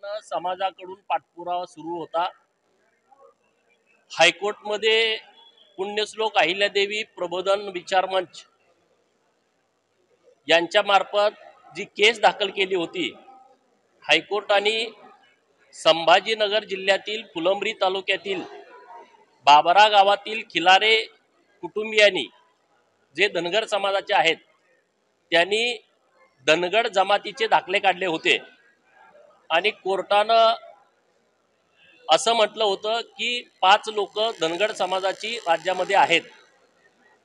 सातत्यानं समाजाकडून पाठपुरावा सुरू होता। हायकोर्टमध्ये पुण्यश्लोक अहिल्यादेवी प्रबोधन विचार मंच यांच्या मार्फत जी केस दाखल केली होती, हायकोर्टाने संभाजीनगर जिल्ह्यातील फुलंब्री तालुक्यातील बाबरा गावातील खिलारे कुटुंबियांनी जे धनगर समाजाचे आहेत त्यांनी धनगड जमातीचे दाखले काढले होते आणि कोर्टानं असं म्हटलं होतं की 5 लोक धनगड समाजाची राज्यामध्ये आहेत।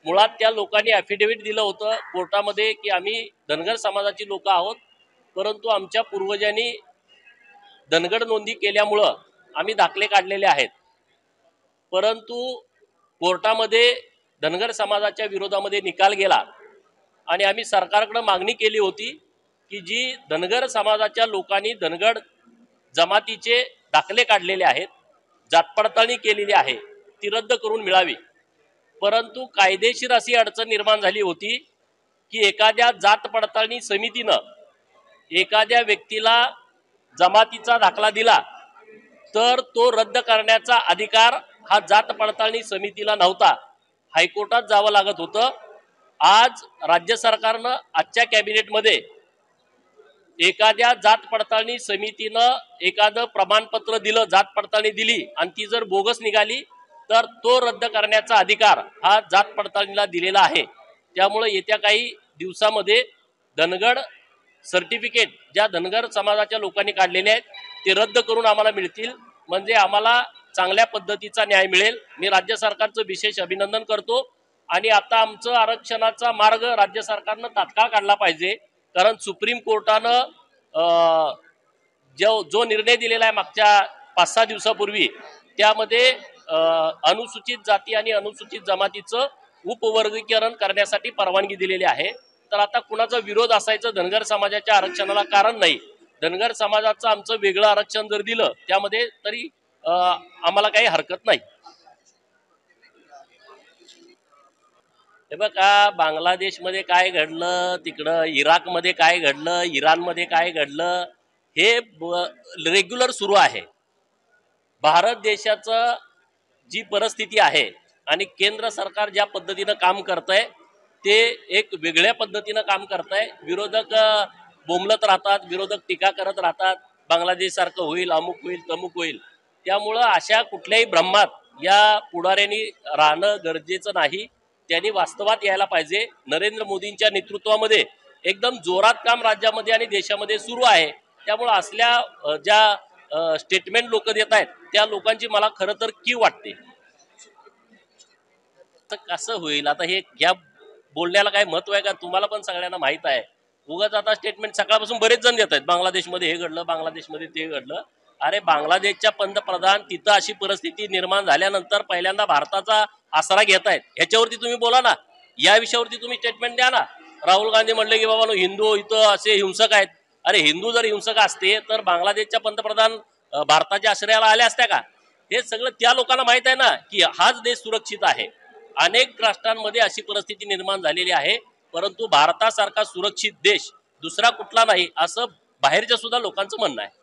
मुळात त्या लोकांनी ॲफिडेव्हिट दिलं होतं कोर्टामध्ये की आम्ही धनगर समाजाची लोक आहोत, परंतु आमच्या पूर्वजांनी धनगड नोंदी केल्यामुळं आम्ही दाखले काढलेले आहेत। परंतु कोर्टामध्ये धनगर समाजाच्या विरोधामध्ये निकाल गेला आणि आम्ही सरकारकडे मागणी केली होती की जी धनगर समाजाच्या लोकांनी धनगड जमातीचे दाखले काढलेले आहेत, जात पडताळणी केलेली आहे, ती रद्द करून मिळावी। परंतु कायदेशीर अशी अडचण निर्माण झाली होती की एखाद्या जात पडताळणी समितीनं एखाद्या व्यक्तीला जमातीचा दाखला दिला तर तो रद्द करण्याचा अधिकार हा जात पडताळणी समितीला नव्हता, हायकोर्टात जावं लागत होतं। आज राज्य सरकारनं आजच्या कॅबिनेटमध्ये एखाद्या जात पडताळणी समितीनं एखादं प्रमाणपत्र दिलं, जात पडताळणी दिली आणि ती जर बोगस निघाली तर तो रद्द करण्याचा अधिकार हा जात पडताळणीला दिलेला आहे। त्यामुळे येत्या काही दिवसामध्ये धनगड सर्टिफिकेट ज्या धनगर समाजाच्या लोकांनी काढलेले आहेत ते रद्द करून आम्हाला मिळतील, म्हणजे आम्हाला चांगल्या पद्धतीचा न्याय मिळेल। मी राज्य सरकारचं विशेष अभिनंदन करतो आणि आता आमचं आरक्षणाचा मार्ग राज्य सरकारनं तात्काळ काढला पाहिजे, कारण सुप्रीम कोर्टानं जो निर्णय दिलेला आहे मागच्या 5-6 दिवसापूर्वी त्यामध्ये अनुसूचित जाती आणि अनुसूचित जमातीचं उपवर्गीकरण करण्यासाठी परवानगी दिलेली आहे। तर आता कुणाचा विरोध असायचं धनगर समाजाच्या आरक्षणाला कारण नाही। धनगर समाजाचं आमचं वेगळं आरक्षण जर दिलं त्यामध्ये तरी आम्हाला काही हरकत नाही। हे बघा, बांगलादेशमध्ये काय घडलं, तिकडं इराकमध्ये काय घडलं, इराणमध्ये काय घडलं, हे रेग्युलर सुरू आहे। भारत देशाचं जी परिस्थिती आहे आणि केंद्र सरकार ज्या पद्धतीनं काम करतंय ते एक वेगळ्या पद्धतीनं काम करतंय। विरोधक बोंबलत राहतात, विरोधक टीका करत राहतात, बांगलादेश सारखं होईल, अमुक होईल, तमुक होईल। त्यामुळं अशा कुठल्याही भ्रमात या पुढाऱ्यांनी राहणं गरजेचं नाही, त्यांनी वास्तवात यायला पाहिजे। नरेंद्र मोदींच्या नेतृत्वामध्ये एकदम जोरात काम राज्यामध्ये आणि देशामध्ये सुरू आहे। त्यामुळे असल्या ज्या स्टेटमेंट लोक देत आहेत त्या लोकांची मला खरं तर कीव वाटते। तर कसं होईल आता हे, या बोलण्याला काय महत्व आहे का? तुम्हाला पण सगळ्यांना माहित आहे। उगाच आता स्टेटमेंट सकाळपासून बरेच जण देत आहेत, बांगलादेशमध्ये हे घडलं, बांगलादेशमध्ये ते घडलं। अरे बांगलादेशच्या पंतप्रधान तिथं अशी परिस्थिती निर्माण झाल्यानंतर पहिल्यांदा भारताचा आसरा घेत आहेत, ह्याच्यावरती तुम्ही बोला ना, या विषयावरती तुम्ही स्टेटमेंट द्या ना। राहुल गांधी म्हणले की बाबा हिंदू इथं असे हिंसक आहेत। अरे हिंदू जर हिंसक असते तर बांगलादेशच्या पंतप्रधान भारताच्या आश्रयाला आल्या असत्या का? हे सगळं त्या लोकांना माहित आहे ना की हाच देश सुरक्षित आहे। अनेक राष्ट्रांमध्ये अशी परिस्थिती निर्माण झालेली आहे, परंतु भारतासारखा सुरक्षित देश दुसरा कुठला नाही असं बाहेरच्या सुद्धा लोकांचं म्हणणं आहे।